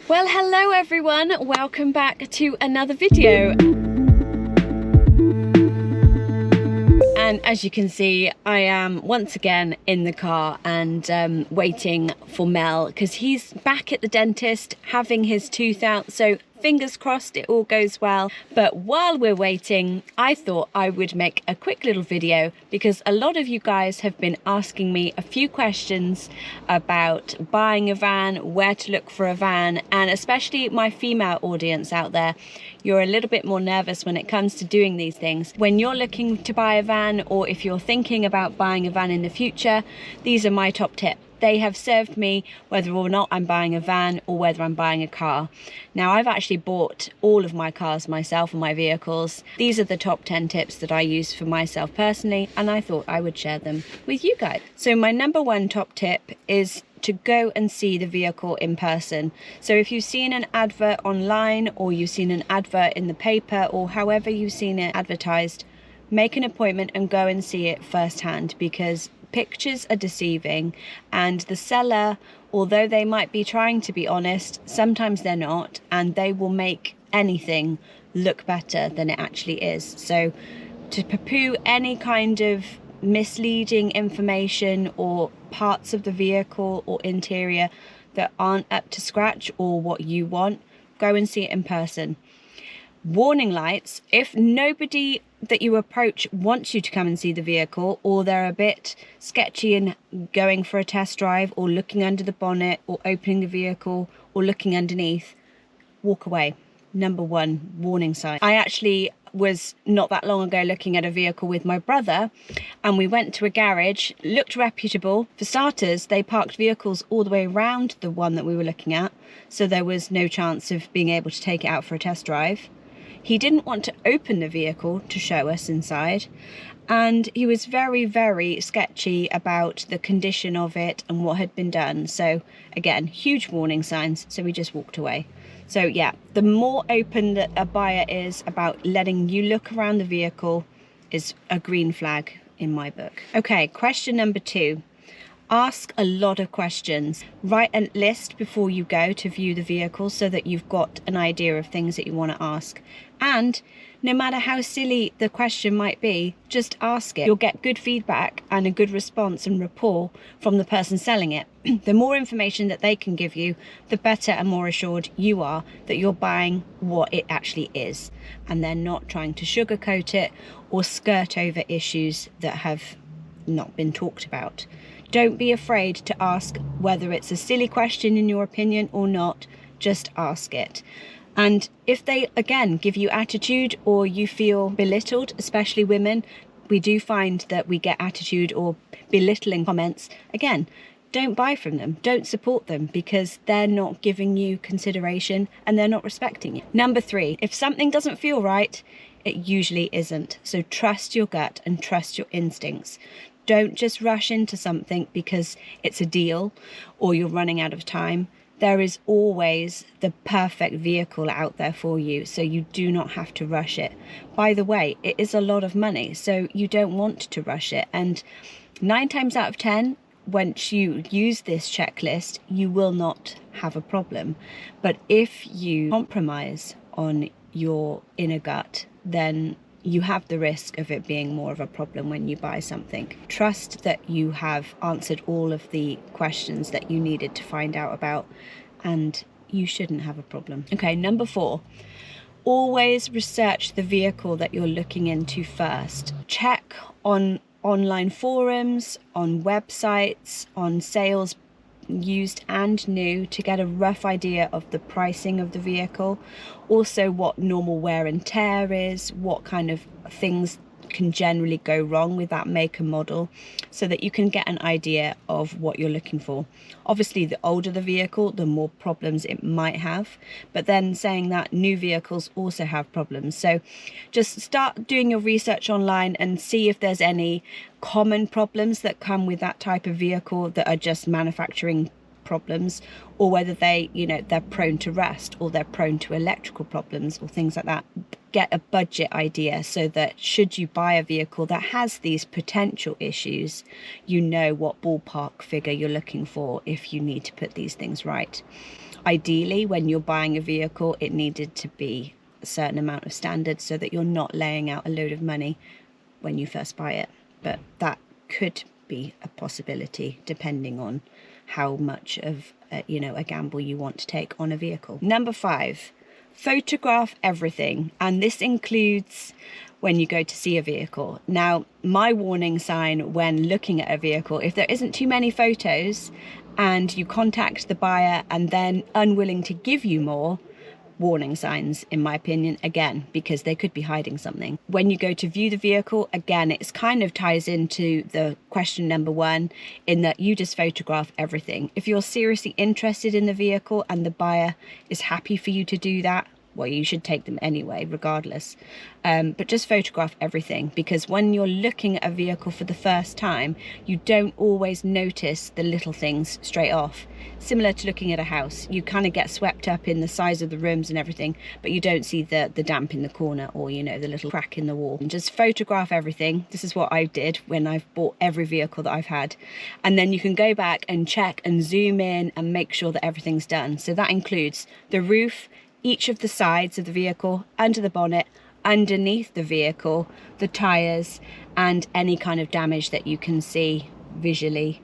Well, hello everyone, welcome back to another video. And as you can see, I am once again in the car and waiting for Mel because he's back at the dentist having his tooth out, so fingers crossed it all goes well. But while we're waiting, I thought I would make a quick little video because a lot of you guys have been asking me a few questions about buying a van, where to look for a van, and especially my female audience out there. You're a little bit more nervous when it comes to doing these things. When you're looking to buy a van, or if you're thinking about buying a van in the future, these are my top tips. They have served me whether or not I'm buying a van or whether I'm buying a car. Now, I've actually bought all of my cars myself and my vehicles. These are the top 10 tips that I use for myself personally, and I thought I would share them with you guys. So my number one top tip is to go and see the vehicle in person. So if you've seen an advert online, or you've seen an advert in the paper, or however you've seen it advertised, make an appointment and go and see it firsthand, because pictures are deceiving, and the seller, although they might be trying to be honest, sometimes they're not, and they will make anything look better than it actually is. So to poo-poo any kind of misleading information or parts of the vehicle or interior that aren't up to scratch or what you want, go and see it in person. Warning lights: if nobody that you approach wants you to come and see the vehicle, or they're a bit sketchy in going for a test drive, or looking under the bonnet, or opening the vehicle, or looking underneath, walk away. Number one warning sign. I actually was not that long ago looking at a vehicle with my brother, and we went to a garage, looked reputable. For starters, they parked vehicles all the way around the one that we were looking at, so there was no chance of being able to take it out for a test drive. He didn't want to open the vehicle to show us inside, and he was very, very sketchy about the condition of it and what had been done. So again, huge warning signs, so we just walked away. So yeah, the more open that a buyer is about letting you look around the vehicle is a green flag in my book. Okay, question number 2. Ask a lot of questions. Write a list before you go to view the vehicle so that you've got an idea of things that you want to ask. And no matter how silly the question might be, just ask it. You'll get good feedback and a good response and rapport from the person selling it. The more information that they can give you, the better and more assured you are that you're buying what it actually is, and they're not trying to sugarcoat it or skirt over issues that have not been talked about. Don't be afraid to ask whether it's a silly question in your opinion or not. Just ask it. And if they, again, give you attitude or you feel belittled, especially women, we do find that we get attitude or belittling comments. Again, don't buy from them. Don't support them, because they're not giving you consideration and they're not respecting you. Number 3, if something doesn't feel right, it usually isn't. So trust your gut and trust your instincts. Don't just rush into something because it's a deal or you're running out of time. There is always the perfect vehicle out there for you, so you do not have to rush it. By the way, it is a lot of money, so you don't want to rush it. And 9 times out of 10, once you use this checklist, you will not have a problem. But if you compromise on your inner gut, then you have the risk of it being more of a problem when you buy something. Trust that you have answered all of the questions that you needed to find out about, and you shouldn't have a problem. Okay, number 4. Always research the vehicle that you're looking into first. Check on online forums, on websites, on sales, used and new, to get a rough idea of the pricing of the vehicle. Also what normal wear and tear is, what kind of things can generally go wrong with that make and model, so that you can get an idea of what you're looking for. Obviously, the older the vehicle, the more problems it might have, but then saying that, new vehicles also have problems. So just start doing your research online and see if there's any common problems that come with that type of vehicle that are just manufacturing problems, or whether they're prone to rust, or they're prone to electrical problems or things like that. Get a budget idea so that should you buy a vehicle that has these potential issues, you know what ballpark figure you're looking for if you need to put these things right. Ideally, when you're buying a vehicle, it needed to be a certain amount of standards so that you're not laying out a load of money when you first buy it. But that could be a possibility depending on how much of a gamble you want to take on a vehicle. Number 5, photograph everything, and this includes when you go to see a vehicle. Now, my warning sign when looking at a vehicle, if there isn't too many photos and you contact the buyer and then unwilling to give you more, warning signs, in my opinion, again, because they could be hiding something. When you go to view the vehicle, again, it's kind of ties into the question number 1, in that you just photograph everything. If you're seriously interested in the vehicle and the buyer is happy for you to do that, well, you should take them anyway, regardless. But just photograph everything, because when you're looking at a vehicle for the first time, you don't always notice the little things straight off. Similar to looking at a house, you kind of get swept up in the size of the rooms and everything, but you don't see the damp in the corner or, the little crack in the wall. And just photograph everything. This is what I did when I've bought every vehicle that I've had. And then you can go back and check and zoom in and make sure that everything's done. So that includes the roof, each of the sides of the vehicle, under the bonnet, underneath the vehicle, the tyres, and any kind of damage that you can see visually.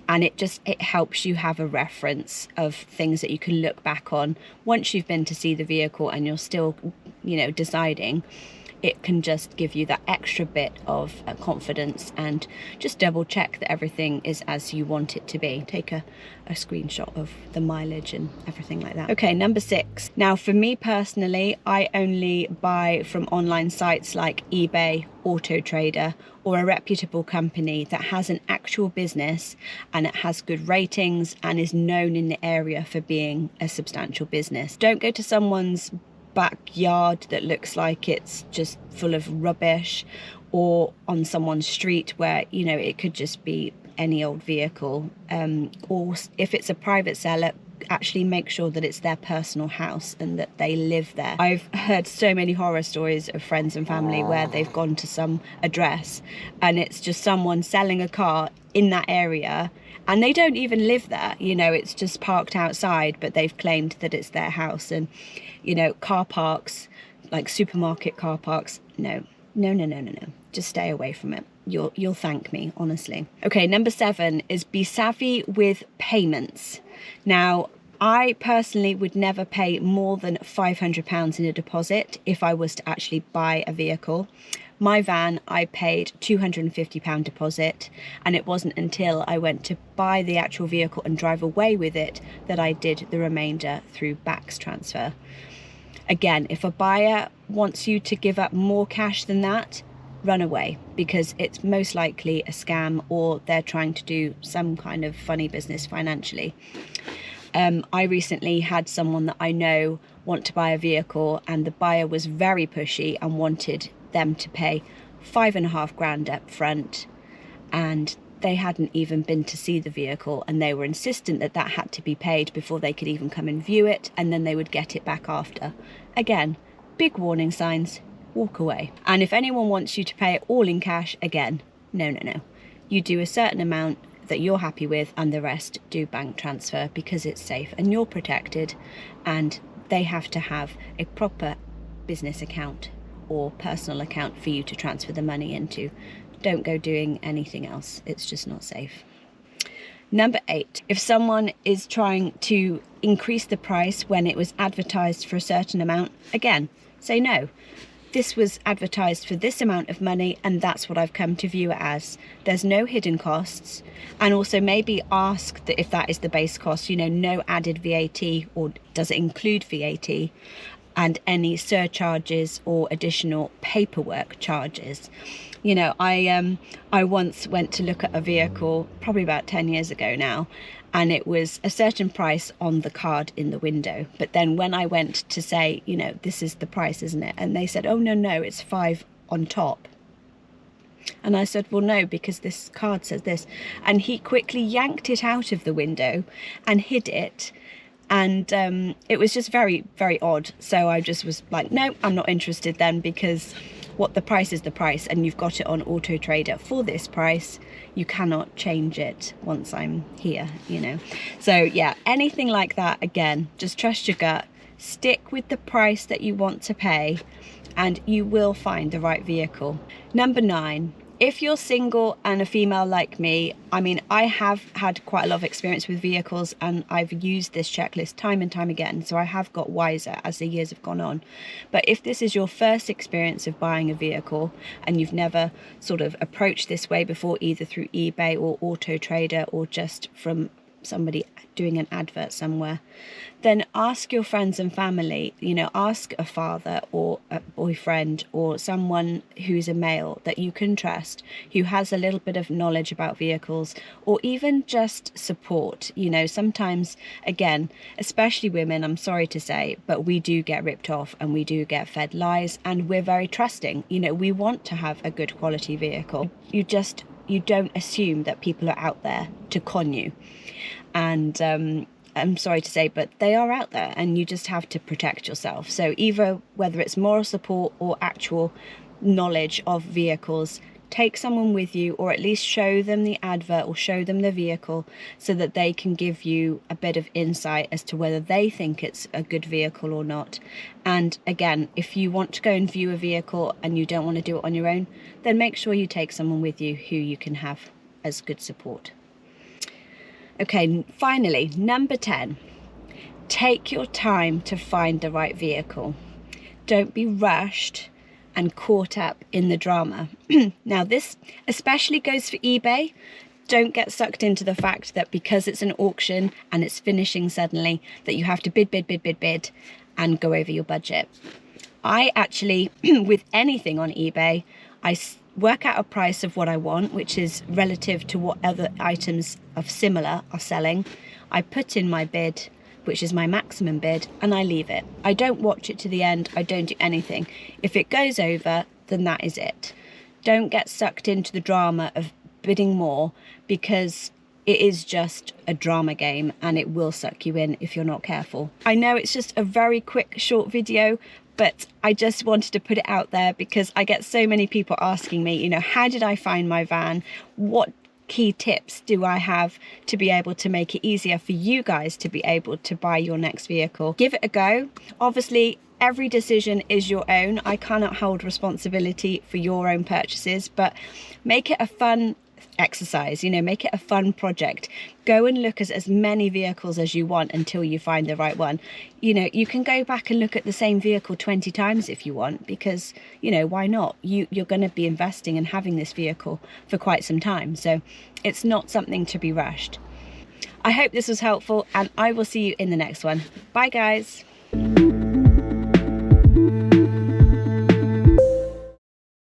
And it helps you have a reference of things that you can look back on once you've been to see the vehicle and you're still, deciding. It can just give you that extra bit of confidence, and just double check that everything is as you want it to be. Take a screenshot of the mileage and everything like that. Okay, number 6. Now, for me personally, I only buy from online sites like eBay, Auto Trader, or a reputable company that has an actual business and it has good ratings and is known in the area for being a substantial business. Don't go to someone's backyard that looks like it's just full of rubbish, or on someone's street where it could just be any old vehicle, or if it's a private seller, actually make sure that it's their personal house and that they live there. I've heard so many horror stories of friends and family where they've gone to some address and it's just someone selling a car in that area, and they don't even live there, it's just parked outside, but they've claimed that it's their house. And car parks, like supermarket car parks, no, just stay away from it. You'll thank me, honestly. Okay, number 7 is be savvy with payments. Now, I personally would never pay more than £500 in a deposit if I was to actually buy a vehicle. My van, I paid £250 deposit, and it wasn't until I went to buy the actual vehicle and drive away with it that I did the remainder through BACS transfer. Again, if a buyer wants you to give up more cash than that, run away, because it's most likely a scam, or they're trying to do some kind of funny business financially. I recently had someone that I know want to buy a vehicle, and the buyer was very pushy and wanted them to pay £5,500 up front, and they hadn't even been to see the vehicle, and they were insistent that that had to be paid before they could even come and view it, and then they would get it back after. Again, big warning signs. Walk away. And if anyone wants you to pay it all in cash, again, no. You do a certain amount that you're happy with, and the rest do bank transfer, because it's safe and you're protected, and they have to have a proper business account or personal account for you to transfer the money into. Don't go doing anything else. It's just not safe. Number 8, if someone is trying to increase the price when it was advertised for a certain amount, again, say no. This was advertised for this amount of money, and that's what I've come to view it as. There's no hidden costs. And also maybe ask that if that is the base cost, no added VAT, or does it include VAT, and any surcharges or additional paperwork charges. I once went to look at a vehicle, probably about 10 years ago now, and it was a certain price on the card in the window. But then when I went to say, this is the price, isn't it? And they said, oh, no, it's 5 on top. And I said, well, no, because this card says this. And he quickly yanked it out of the window and hid it. And it was just very, very odd. So I just was like, no, I'm not interested then, because what the price is the price, and you've got it on Auto Trader for this price. You cannot change it once I'm here, you know. So yeah, anything like that, again, just trust your gut, stick with the price that you want to pay, and you will find the right vehicle. Number 9, if you're single and a female like me, I mean, I have had quite a lot of experience with vehicles, and I've used this checklist time and time again, so I have got wiser as the years have gone on. But if this is your first experience of buying a vehicle and you've never sort of approached this way before, either through eBay or Auto Trader or just from somebody doing an advert somewhere, then ask your friends and family, you know, ask a father or a boyfriend or someone who's a male that you can trust, who has a little bit of knowledge about vehicles, or even just support. You know, sometimes, again, especially women, I'm sorry to say, but we do get ripped off and we do get fed lies, and we're very trusting. You know, we want to have a good quality vehicle. You don't assume that people are out there to con you. And I'm sorry to say, but they are out there, and you just have to protect yourself. So either, whether it's moral support or actual knowledge of vehicles, take someone with you, or at least show them the advert or show them the vehicle, so that they can give you a bit of insight as to whether they think it's a good vehicle or not. And again, if you want to go and view a vehicle and you don't want to do it on your own, then make sure you take someone with you who you can have as good support. Okay, finally, number 10, take your time to find the right vehicle. Don't be rushed and caught up in the drama. Now, this especially goes for eBay. Don't get sucked into the fact that because it's an auction and it's finishing suddenly, that you have to bid and go over your budget. I actually, with anything on eBay, I work out a price of what I want, which is relative to what other items of similar are selling. I put in my bid, which is my maximum bid, and I leave it. I don't watch it to the end. I don't do anything. If it goes over, then that is it. Don't get sucked into the drama of bidding more, because it is just a drama game and it will suck you in if you're not careful. I know it's just a very quick, short video, but I just wanted to put it out there because I get so many people asking me, you know, how did I find my van? What key tips do I have to be able to make it easier for you guys to be able to buy your next vehicle? Give it a go. Obviously, every decision is your own. I cannot hold responsibility for your own purchases, but make it a fun exercise, you know, make it a fun project. Go and look at as many vehicles as you want until you find the right one. You know, you can go back and look at the same vehicle 20 times if you want, because, you know, why not? You're going to be investing and having this vehicle for quite some time, so it's not something to be rushed. I hope this was helpful, and I will see you in the next one. Bye guys.